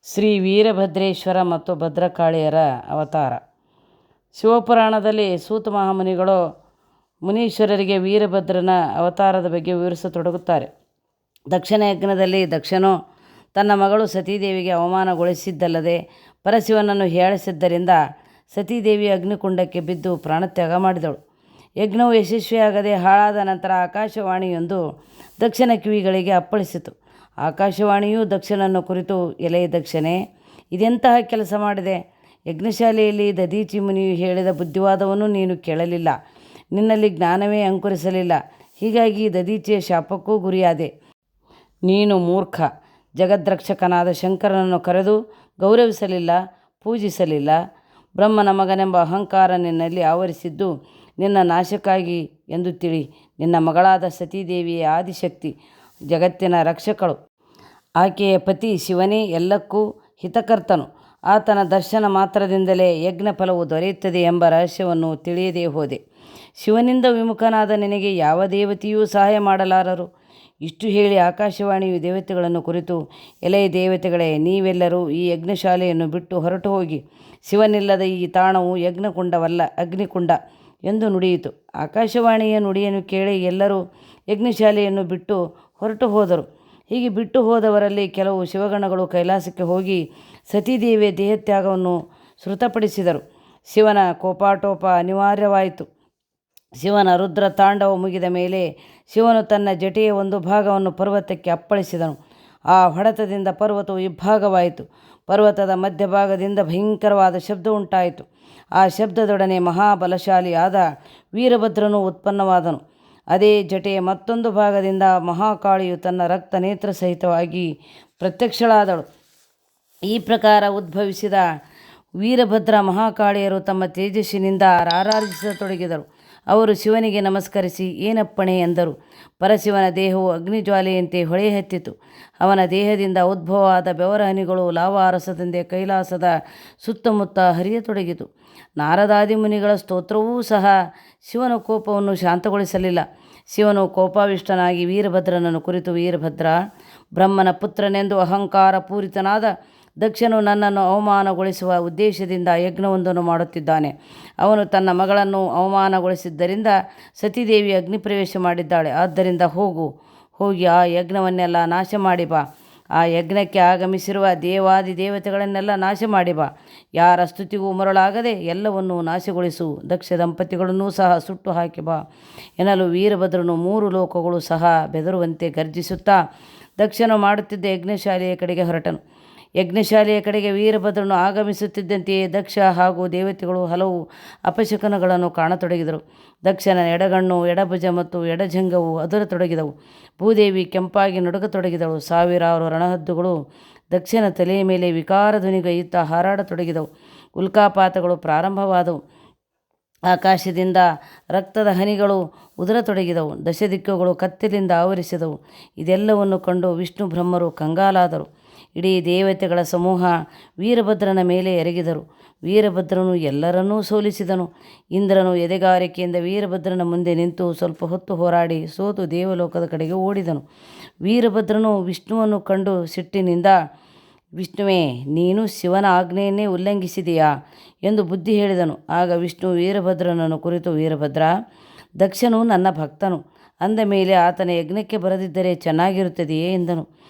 ಶ್ರೀ ವೀರಭದ್ರೇಶ್ವರ ಮತ್ತು ಭದ್ರಕಾಳಿಯರ ಅವತಾರ. ಶಿವಪುರಾಣದಲ್ಲಿ ಸೂತ ಮಹಾಮುನಿಗಳು ಮುನೀಶ್ವರರಿಗೆ ವೀರಭದ್ರನ ಅವತಾರದ ಬಗ್ಗೆ ವಿವರಿಸತೊಡಗುತ್ತಾರೆ. ದಕ್ಷನ ಯಜ್ಞದಲ್ಲಿ ದಕ್ಷನು ತನ್ನ ಮಗಳು ಸತೀದೇವಿಗೆ ಅವಮಾನಗೊಳಿಸಿದ್ದಲ್ಲದೆ ಪರಶಿವನನ್ನು ಹೀಯಾಳಿಸಿದ್ದರಿಂದ ಸತೀದೇವಿ ಅಗ್ನಿಕುಂಡಕ್ಕೆ ಬಿದ್ದು ಪ್ರಾಣತ್ಯಾಗ ಮಾಡಿದಳು. ಯಜ್ಞವು ಯಶಸ್ವಿಯಾಗದೆ ಹಾಳಾದ ನಂತರ ಆಕಾಶವಾಣಿಯೊಂದು ದಕ್ಷನ ಕಿವಿಗಳಿಗೆ ಅಪ್ಪಳಿಸಿತು. ಆಕಾಶವಾಣಿಯು ದಕ್ಷನನ್ನು ಕುರಿತು, ಎಲೆ ದಕ್ಷನೇ, ಇದೆಂತಹ ಕೆಲಸ ಮಾಡಿದೆ? ಯಜ್ಞಶಾಲೆಯಲ್ಲಿ ದಧೀಚಿ ಮುನಿಯು ಹೇಳಿದ ಬುದ್ಧಿವಾದವನ್ನು ನೀನು ಕೇಳಲಿಲ್ಲ. ನಿನ್ನಲ್ಲಿ ಜ್ಞಾನವೇ ಅಂಕುರಿಸಲಿಲ್ಲ. ಹೀಗಾಗಿ ದಧೀಚಿಯ ಶಾಪಕ್ಕೂ ಗುರಿಯಾದೆ. ನೀನು ಮೂರ್ಖ. ಜಗದ್ರಕ್ಷಕನಾದ ಶಂಕರನನ್ನು ಕರೆದು ಗೌರವಿಸಲಿಲ್ಲ, ಪೂಜಿಸಲಿಲ್ಲ. ಬ್ರಹ್ಮನ ಮಗನೆಂಬ ಅಹಂಕಾರ ನಿನ್ನಲ್ಲಿ ಆವರಿಸಿದ್ದು ನಿನ್ನ ನಾಶಕ್ಕಾಗಿ ಎಂದು ತಿಳಿ. ನಿನ್ನ ಮಗಳಾದ ಸತೀದೇವಿಯೇ ಆದಿಶಕ್ತಿ, ಜಗತ್ತಿನ ರಕ್ಷಕಳು. ಆಕೆಯ ಪತಿ ಶಿವನೇ ಎಲ್ಲಕ್ಕೂ ಹಿತಕರ್ತನು. ಆತನ ದರ್ಶನ ಮಾತ್ರದಿಂದಲೇ ಯಜ್ಞ ಫಲವು ದೊರೆಯುತ್ತದೆ ಎಂಬ ರಹಸ್ಯವನ್ನು ತಿಳಿಯದೇ ಹೋದೆ. ಶಿವನಿಂದ ವಿಮುಖನಾದ ನಿನಗೆ ಯಾವ ದೇವತೆಯೂ ಸಹಾಯ ಮಾಡಲಾರರು. ಇಷ್ಟು ಹೇಳಿ ಆಕಾಶವಾಣಿಯು ದೇವತೆಗಳನ್ನು ಕುರಿತು, ಎಲೆ ದೇವತೆಗಳೇ, ನೀವೆಲ್ಲರೂ ಈ ಯಜ್ಞಶಾಲೆಯನ್ನು ಬಿಟ್ಟು ಹೊರಟು ಹೋಗಿ. ಶಿವನಿಲ್ಲದ ಈ ತಾಣವು ಯಜ್ಞಕುಂಡವಲ್ಲ, ಅಗ್ನಿಕುಂಡ ಎಂದು ನುಡಿಯಿತು. ಆಕಾಶವಾಣಿಯ ನುಡಿಯನ್ನು ಕೇಳಿ ಎಲ್ಲರೂ ಯಜ್ಞಶಾಲೆಯನ್ನು ಬಿಟ್ಟು ಹೊರಟು ಹೋದರು. ಹೀಗೆ ಬಿಟ್ಟು ಹೋದವರಲ್ಲಿ ಕೆಲವು ಶಿವಗಣಗಳು ಕೈಲಾಸಕ್ಕೆ ಹೋಗಿ ಸತೀದೇವಿಯ ದೇಹತ್ಯಾಗವನ್ನು ಶ್ರುತಪಡಿಸಿದರು. ಶಿವನ ಕೋಪಾಟೋಪ ಅನಿವಾರ್ಯವಾಯಿತು. ಶಿವನ ರುದ್ರ ತಾಂಡವ ಮುಗಿದ ಮೇಲೆ ಶಿವನು ತನ್ನ ಜಟೆಯ ಒಂದು ಭಾಗವನ್ನು ಪರ್ವತಕ್ಕೆ ಅಪ್ಪಳಿಸಿದನು. ಆ ಹೊಡೆತದಿಂದ ಪರ್ವತವು ಇಬ್ಬಾಗವಾಯಿತು. ಪರ್ವತದ ಮಧ್ಯಭಾಗದಿಂದ ಭಯಂಕರವಾದ ಶಬ್ದ ಉಂಟಾಯಿತು. ಆ ಶಬ್ದದೊಡನೆ ಮಹಾಬಲಶಾಲಿ ಆದ ವೀರಭದ್ರನು ಉತ್ಪನ್ನವಾದನು. ಅದೇ ಜಟೆಯ ಮತ್ತೊಂದು ಭಾಗದಿಂದ ಮಹಾಕಾಳಿಯು ತನ್ನ ರಕ್ತ ನೇತ್ರ ಸಹಿತವಾಗಿ ಪ್ರತ್ಯಕ್ಷಳಾದಳು. ಈ ಪ್ರಕಾರ ಉದ್ಭವಿಸಿದ ವೀರಭದ್ರ ಮಹಾಕಾಳಿಯರು ತಮ್ಮ ತೇಜಸ್ಸಿನಿಂದ ರಾರಾಜಿಸತೊಡಗಿದರು. ಅವರು ಶಿವನಿಗೆ ನಮಸ್ಕರಿಸಿ ಏನಪ್ಪಣೆ ಎಂದರು. ಪರಶಿವನ ದೇಹವು ಅಗ್ನಿಜ್ವಾಲೆಯಂತೆ ಹೊಳೆಹತ್ತಿತು. ಅವನ ದೇಹದಿಂದ ಉದ್ಭವವಾದ ಬೆವರ ಹನಿಗಳು ಲಾವಾರಸದಂತೆ ಕೈಲಾಸದ ಸುತ್ತಮುತ್ತ ಹರಿಯತೊಡಗಿತು. ನಾರದಾದಿ ಮುನಿಗಳ ಸ್ತೋತ್ರವೂ ಸಹ ಶಿವನ ಕೋಪವನ್ನು ಶಾಂತಗೊಳಿಸಲಿಲ್ಲ. ಶಿವನು ಕೋಪಾವಿಷ್ಟನಾಗಿ ವೀರಭದ್ರನನ್ನು ಕುರಿತು, ವೀರಭದ್ರ, ಬ್ರಹ್ಮನ ಪುತ್ರನೆಂದು ಅಹಂಕಾರ ಪೂರಿತನಾದ ದಕ್ಷನು ನನ್ನನ್ನು ಅವಮಾನಗೊಳಿಸುವ ಉದ್ದೇಶದಿಂದ ಯಜ್ಞವೊಂದನ್ನು ಮಾಡುತ್ತಿದ್ದಾನೆ. ಅವನು ತನ್ನ ಮಗಳನ್ನು ಅವಮಾನಗೊಳಿಸಿದ್ದರಿಂದ ಸತೀದೇವಿ ಅಗ್ನಿಪ್ರವೇಶ ಮಾಡಿದ್ದಾಳೆ. ಆದ್ದರಿಂದ ಹೋಗಿ ಆ ಯಜ್ಞವನ್ನೆಲ್ಲ ನಾಶ ಮಾಡಿ ಬಾ. ಆ ಯಜ್ಞಕ್ಕೆ ಆಗಮಿಸಿರುವ ದೇವಾದಿ ದೇವತೆಗಳನ್ನೆಲ್ಲ ನಾಶ ಮಾಡಿ ಬಾ. ಯಾರ ಸ್ತುತಿಗೂ ಮರಳಾಗದೆ ಎಲ್ಲವನ್ನೂ ನಾಶಗೊಳಿಸು. ದಕ್ಷ ದಂಪತಿಗಳನ್ನೂ ಸಹ ಸುಟ್ಟು ಹಾಕಿ ಬಾ ಎನ್ನಲು ವೀರಭದ್ರನು 3 ಲೋಕಗಳು ಸಹ ಬೆದರುವಂತೆ ಗರ್ಜಿಸುತ್ತಾ ದಕ್ಷನು ಮಾಡುತ್ತಿದ್ದ ಯಜ್ಞಶಾಲೆಯ ಕಡೆಗೆ ಹೊರಟನು. ಯಜ್ಞಶಾಲೆಯ ಕಡೆಗೆ ವೀರಭದ್ರನು ಆಗಮಿಸುತ್ತಿದ್ದಂತೆಯೇ ದಕ್ಷ ಹಾಗೂ ದೇವತೆಗಳು ಹಲವು ಅಪಶಕನಗಳನ್ನು ಕಾಣತೊಡಗಿದರು. ದಕ್ಷನ ಎಡಗಣ್ಣು, ಎಡಭುಜ ಮತ್ತು ಎಡಜಂಗವು ಅದರತೊಡಗಿದವು. ಭೂದೇವಿ ಕೆಂಪಾಗಿ ನಡುಗತೊಡಗಿದಳು. ಸಾವಿರಾರು ರಣಹದ್ದುಗಳು ದಕ್ಷನ ತಲೆಯ ಮೇಲೆ ವಿಕಾರ ಧ್ವನಿಗೈಯುತ್ತಾ ಹಾರಾಡತೊಡಗಿದವು. ಉಲ್ಕಾಪಾತಗಳು ಪ್ರಾರಂಭವಾದವು. ಆಕಾಶದಿಂದ ರಕ್ತದ ಹನಿಗಳು ಉದುರತೊಡಗಿದವು. ದಶದಿಕ್ಕುಗಳು ಕತ್ತಲಿಂದ ಆವರಿಸಿದವು. ಇದೆಲ್ಲವನ್ನು ಕಂಡು ವಿಷ್ಣು ಬ್ರಹ್ಮರು ಕಂಗಾಲಾದರು. ಇಡೀ ದೇವತೆಗಳ ಸಮೂಹ ವೀರಭದ್ರನ ಮೇಲೆ ಎರಗಿದರು. ವೀರಭದ್ರನು ಎಲ್ಲರನ್ನೂ ಸೋಲಿಸಿದನು. ಇಂದ್ರನು ಎದೆಗಾರಿಕೆಯಿಂದ ವೀರಭದ್ರನ ಮುಂದೆ ನಿಂತು ಸ್ವಲ್ಪ ಹೊತ್ತು ಹೋರಾಡಿ ಸೋತು ದೇವಲೋಕದ ಕಡೆಗೆ ಓಡಿದನು. ವೀರಭದ್ರನು ವಿಷ್ಣುವನ್ನು ಕಂಡು ಸಿಟ್ಟಿನಿಂದ, ವಿಷ್ಣುವೇ, ನೀನು ಶಿವನ ಆಜ್ಞೆಯನ್ನೇ ಉಲ್ಲಂಘಿಸಿದೆಯಾ ಎಂದು ಬುದ್ಧಿ ಹೇಳಿದನು. ಆಗ ವಿಷ್ಣು ವೀರಭದ್ರನನ್ನು ಕುರಿತು, ವೀರಭದ್ರ, ದಕ್ಷನು ನನ್ನ ಭಕ್ತನು ಅಂದ ಮೇಲೆ ಆತನ ಯಜ್ಞಕ್ಕೆ ಬರದಿದ್ದರೆ ಚೆನ್ನಾಗಿರುತ್ತದೆಯೇ ಎಂದನು.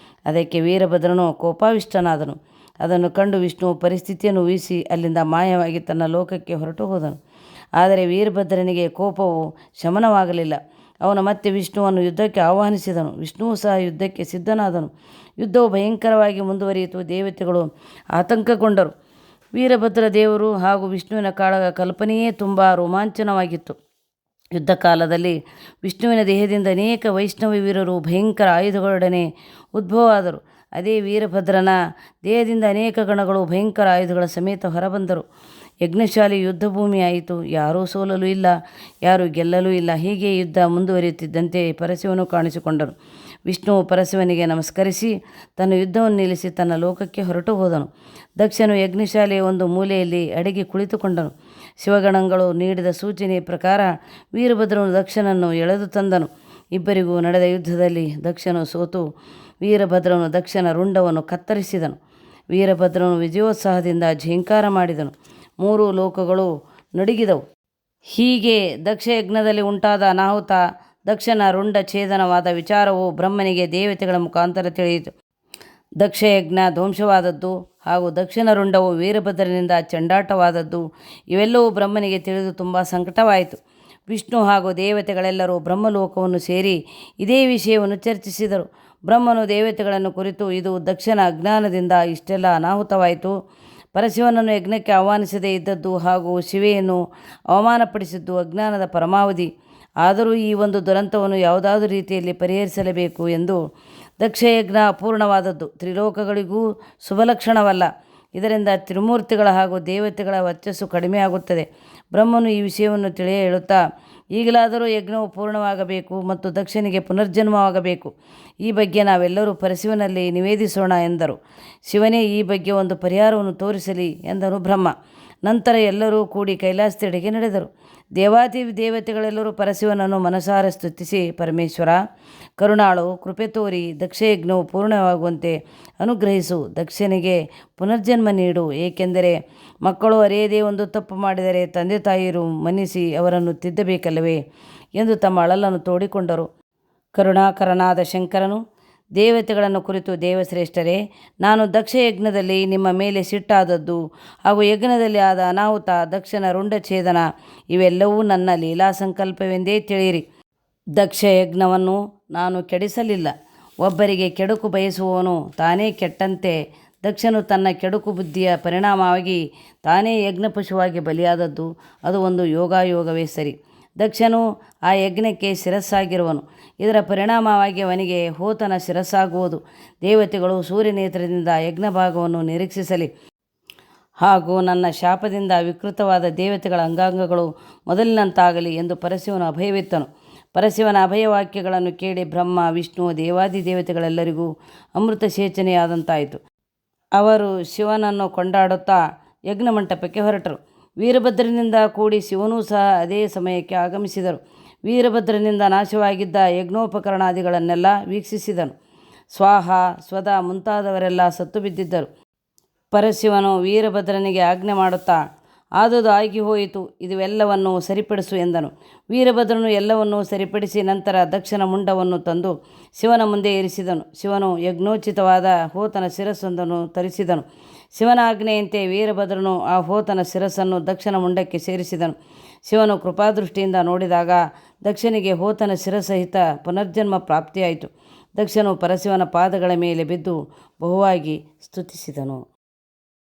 ಅದಕ್ಕೆ ವೀರಭದ್ರನು ಕೋಪಾವಿಷ್ಟನಾದನು. ಅದನ್ನು ಕಂಡು ವಿಷ್ಣು ಪರಿಸ್ಥಿತಿಯನ್ನು ಊಹಿಸಿ ಅಲ್ಲಿಂದ ಮಾಯವಾಗಿ ತನ್ನ ಲೋಕಕ್ಕೆ ಹೊರಟು ಹೋದನು. ಆದರೆ ವೀರಭದ್ರನಿಗೆ ಕೋಪವು ಶಮನವಾಗಲಿಲ್ಲ. ಅವನು ಮತ್ತೆ ವಿಷ್ಣುವನ್ನು ಯುದ್ಧಕ್ಕೆ ಆಹ್ವಾನಿಸಿದನು. ವಿಷ್ಣುವು ಸಹ ಯುದ್ಧಕ್ಕೆ ಸಿದ್ಧನಾದನು. ಯುದ್ಧವು ಭಯಂಕರವಾಗಿ ಮುಂದುವರಿಯಿತು. ದೇವತೆಗಳು ಆತಂಕಗೊಂಡರು. ವೀರಭದ್ರ ದೇವರು ಹಾಗೂ ವಿಷ್ಣುವಿನ ಕಲ್ಪನೆಯೇ ತುಂಬ ರೋಮಾಂಚನವಾಗಿತ್ತು. ಯುದ್ಧ ಕಾಲದಲ್ಲಿ ವಿಷ್ಣುವಿನ ದೇಹದಿಂದ ಅನೇಕ ವೈಷ್ಣವ ವೀರರು ಭಯಂಕರ ಆಯುಧಗಳೊಡನೆ ಉದ್ಭವವಾದರು. ಅದೇ ವೀರಭದ್ರನ ದೇಹದಿಂದ ಅನೇಕ ಗಣಗಳು ಭಯಂಕರ ಆಯುಧಗಳ ಸಮೇತ ಹೊರಬಂದರು. ಯಜ್ಞಶಾಲೆ ಯುದ್ಧಭೂಮಿಯಾಯಿತು. ಯಾರೂ ಸೋಲಲು ಇಲ್ಲ, ಯಾರೂ ಗೆಲ್ಲಲೂ ಇಲ್ಲ. ಹೀಗೆ ಯುದ್ಧ ಮುಂದುವರಿಯುತ್ತಿದ್ದಂತೆ ಪರಶಿವನು ಕಾಣಿಸಿಕೊಂಡನು. ವಿಷ್ಣುವು ಪರಶಿವನಿಗೆ ನಮಸ್ಕರಿಸಿ ತನ್ನ ಯುದ್ಧವನ್ನು ನಿಲ್ಲಿಸಿ ತನ್ನ ಲೋಕಕ್ಕೆ ಹೊರಟು ಹೋದನು. ದಕ್ಷನು ಯಜ್ಞಶಾಲೆಯ ಒಂದು ಮೂಲೆಯಲ್ಲಿ ಅಡಗಿ ಕುಳಿತುಕೊಂಡನು. ಶಿವಗಣಗಳು ನೀಡಿದ ಸೂಚನೆಯ ಪ್ರಕಾರ ವೀರಭದ್ರನು ದಕ್ಷನನ್ನು ಎಳೆದು ತಂದನು. ಇಬ್ಬರಿಗೂ ನಡೆದ ಯುದ್ಧದಲ್ಲಿ ದಕ್ಷನು ಸೋತು ವೀರಭದ್ರನು ದಕ್ಷನ ರುಂಡವನ್ನು ಕತ್ತರಿಸಿದನು. ವೀರಭದ್ರನು ವಿಜಯೋತ್ಸಾಹದಿಂದ ಝೇಂಕಾರ ಮಾಡಿದನು. 3 ಲೋಕಗಳು ನಡುಗಿದವು. ಹೀಗೆ ದಕ್ಷಯಜ್ಞದಲ್ಲಿ ಉಂಟಾದ ಅನಾಹುತ, ದಕ್ಷನ ರುಂಡ ಛೇದನವಾದ ವಿಚಾರವು ಬ್ರಹ್ಮನಿಗೆ ದೇವತೆಗಳ ಮುಖಾಂತರ ತಿಳಿಯಿತು. ದಕ್ಷಯಜ್ಞ ಧ್ವಂಸವಾದದ್ದು ಹಾಗೂ ದಕ್ಷಿಣ ರುಂಡವು ವೀರಭದ್ರನಿಂದ ಚಂಡಾಟವಾದದ್ದು ಇವೆಲ್ಲವೂ ಬ್ರಹ್ಮನಿಗೆ ತಿಳಿದು ತುಂಬ ಸಂಕಟವಾಯಿತು. ವಿಷ್ಣು ಹಾಗೂ ದೇವತೆಗಳೆಲ್ಲರೂ ಬ್ರಹ್ಮಲೋಕವನ್ನು ಸೇರಿ ಇದೇ ವಿಷಯವನ್ನು ಚರ್ಚಿಸಿದರು. ಬ್ರಹ್ಮನು ದೇವತೆಗಳನ್ನು ಕುರಿತು, ಇದು ದಕ್ಷನ ಅಜ್ಞಾನದಿಂದ ಇಷ್ಟೆಲ್ಲ ಅನಾಹುತವಾಯಿತು. ಪರಶಿವನನ್ನು ಯಜ್ಞಕ್ಕೆ ಆಹ್ವಾನಿಸದೇ ಇದ್ದದ್ದು ಹಾಗೂ ಶಿವೆಯನ್ನು ಅವಮಾನಪಡಿಸಿದ್ದು ಅಜ್ಞಾನದ ಪರಮಾವಧಿ. ಆದರೂ ಈ ಒಂದು ದುರಂತವನ್ನು ಯಾವುದಾದರೂ ರೀತಿಯಲ್ಲಿ ಪರಿಹರಿಸಲೇಬೇಕು ಎಂದು ದಕ್ಷಯಜ್ಞ ಅಪೂರ್ಣವಾದದ್ದು, ತ್ರಿಲೋಕಗಳಿಗೂ ಶುಭಲಕ್ಷಣವಲ್ಲ. ಇದರಿಂದ ತ್ರಿಮೂರ್ತಿಗಳ ಹಾಗೂ ದೇವತೆಗಳ ವರ್ಚಸ್ಸು ಕಡಿಮೆಯಾಗುತ್ತದೆ. ಬ್ರಹ್ಮನು ಈ ವಿಷಯವನ್ನು ತಿಳಿಯ ಹೇಳುತ್ತಾ, ಈಗಲಾದರೂ ಯಜ್ಞವು ಪೂರ್ಣವಾಗಬೇಕು ಮತ್ತು ದಕ್ಷನಿಗೆ ಪುನರ್ಜನ್ಮವಾಗಬೇಕು. ಈ ಬಗ್ಗೆ ನಾವೆಲ್ಲರೂ ಪರಶಿವನಲ್ಲಿ ನಿವೇದಿಸೋಣ ಎಂದರು. ಶಿವನೇ ಈ ಬಗ್ಗೆ ಒಂದು ಪರಿಹಾರವನ್ನು ತೋರಿಸಲಿ ಎಂದನು ಬ್ರಹ್ಮ. ನಂತರ ಎಲ್ಲರೂ ಕೂಡಿ ಕೈಲಾಸದೆಡೆಗೆ ನಡೆದರು. ದೇವಾದಿ ದೇವತೆಗಳೆಲ್ಲರೂ ಪರಶಿವನನ್ನು ಮನಸಾರೆ ಸ್ತುತಿಸಿ, ಪರಮೇಶ್ವರ ಕರುಣಾಳು, ಕೃಪೆ ತೋರಿ ದಕ್ಷಯಜ್ಞವು ಪೂರ್ಣವಾಗುವಂತೆ ಅನುಗ್ರಹಿಸು. ದಕ್ಷನಿಗೆ ಪುನರ್ಜನ್ಮ ನೀಡು. ಏಕೆಂದರೆ ಮಕ್ಕಳು ಅರಿಯದೇ ಒಂದು ತಪ್ಪು ಮಾಡಿದರೆ ತಂದೆ ತಾಯಿಯರು ಮನ್ನಿಸಿ ಅವರನ್ನು ತಿದ್ದಬೇಕಲ್ಲವೇ ಎಂದು ತಮ್ಮ ಅಳಲನ್ನು ತೋಡಿಕೊಂಡರು. ಕರುಣಾಕರನಾದ ಶಂಕರನು ದೇವತೆಗಳನ್ನು ಕುರಿತು, ದೇವಶ್ರೇಷ್ಠರೇ, ನಾನು ದಕ್ಷಯಜ್ಞದಲ್ಲಿ ನಿಮ್ಮ ಮೇಲೆ ಸಿಟ್ಟಾದದ್ದು ಹಾಗೂ ಯಜ್ಞದಲ್ಲಿ ಆದ ಅನಾಹುತ, ದಕ್ಷನ ರುಂಡಛೇದನ ಇವೆಲ್ಲವೂ ನನ್ನ ಲೀಲಾ ಸಂಕಲ್ಪವೆಂದೇ ತಿಳಿಯಿರಿ. ದಕ್ಷಯಜ್ಞವನ್ನು ನಾನು ಕೆಡಿಸಲಿಲ್ಲ. ಒಬ್ಬರಿಗೆ ಕೆಡುಕು ಬಯಸುವವನು ತಾನೇ ಕೆಟ್ಟಂತೆ ದಕ್ಷನು ತನ್ನ ಕೆಡುಕು ಬುದ್ಧಿಯ ಪರಿಣಾಮವಾಗಿ ತಾನೇ ಯಜ್ಞಪಶುವಾಗಿ ಬಲಿಯಾದದ್ದು ಅದು ಒಂದು ಯೋಗಾಯೋಗವೇ ಸರಿ. ದಕ್ಷನು ಆ ಯಜ್ಞಕ್ಕೆ ಶಿರಸ್ಸಾಗಿರುವನು. ಇದರ ಪರಿಣಾಮವಾಗಿ ಅವನಿಗೆ ಹೋತನ ಶಿರಸ್ಸಾಗುವುದು. ದೇವತೆಗಳು ಸೂರ್ಯನೇತ್ರದಿಂದ ಯಜ್ಞ ಭಾಗವನ್ನು ನಿರೀಕ್ಷಿಸಲಿ. ಹಾಗೂ ನನ್ನ ಶಾಪದಿಂದ ವಿಕೃತವಾದ ದೇವತೆಗಳ ಅಂಗಾಂಗಗಳು ಮೊದಲಿನಂತಾಗಲಿ ಎಂದು ಪರಶಿವನು ಅಭಯವಿತ್ತನು. ಪರಶಿವನ ಅಭಯವಾಕ್ಯಗಳನ್ನು ಕೇಳಿ ಬ್ರಹ್ಮ, ವಿಷ್ಣು, ದೇವಾದಿ ದೇವತೆಗಳೆಲ್ಲರಿಗೂ ಅಮೃತ ಸೇಚನೆಯಾದಂತಾಯಿತು. ಅವರು ಶಿವನನ್ನು ಕೊಂಡಾಡುತ್ತಾ ಯಜ್ಞಮಂಟಪಕ್ಕೆ ಹೊರಟರು. ವೀರಭದ್ರನಿಂದ ಕೂಡಿ ಶಿವನೂ ಸಹ ಅದೇ ಸಮಯಕ್ಕೆ ಆಗಮಿಸಿದರು. ವೀರಭದ್ರನಿಂದ ನಾಶವಾಗಿದ್ದ ಯಜ್ಞೋಪಕರಣಾದಿಗಳನ್ನೆಲ್ಲ ವೀಕ್ಷಿಸಿದನು. ಸ್ವಾಹ, ಸ್ವದ ಮುಂತಾದವರೆಲ್ಲ ಸತ್ತು ಬಿದ್ದಿದ್ದರು. ಪರಶಿವನು ವೀರಭದ್ರನಿಗೆ ಆಜ್ಞೆ ಮಾಡುತ್ತಾ, ಆದುದು ಆಗಿ ಹೋಯಿತು, ಇದುವೆಲ್ಲವನ್ನು ಸರಿಪಡಿಸು ಎಂದನು. ವೀರಭದ್ರನು ಎಲ್ಲವನ್ನೂ ಸರಿಪಡಿಸಿ ನಂತರ ದಕ್ಷನ ಮುಂಡವನ್ನು ತಂದು ಶಿವನ ಮುಂದೆ ಇರಿಸಿದನು. ಶಿವನು ಯಜ್ಞೋಚಿತವಾದ ಹೋತನ ಶಿರಸ್ಸೊಂದನ್ನು ತರಿಸಿದನು. ಶಿವನ ಆಜ್ಞೆಯಂತೆ ವೀರಭದ್ರನು ಆ ಹೋತನ ಶಿರಸ್ಸನ್ನು ದಕ್ಷನ ಮುಂಡಕ್ಕೆ ಸೇರಿಸಿದನು. ಶಿವನು ಕೃಪಾದೃಷ್ಟಿಯಿಂದ ನೋಡಿದಾಗ ದಕ್ಷನಿಗೆ ಹೋತನ ಶಿರಸಹಿತ ಪುನರ್ಜನ್ಮ ಪ್ರಾಪ್ತಿಯಾಯಿತು. ದಕ್ಷನು ಪರಶಿವನ ಪಾದಗಳ ಮೇಲೆ ಬಿದ್ದು ಬಹುವಾಗಿ ಸ್ತುತಿಸಿದನು.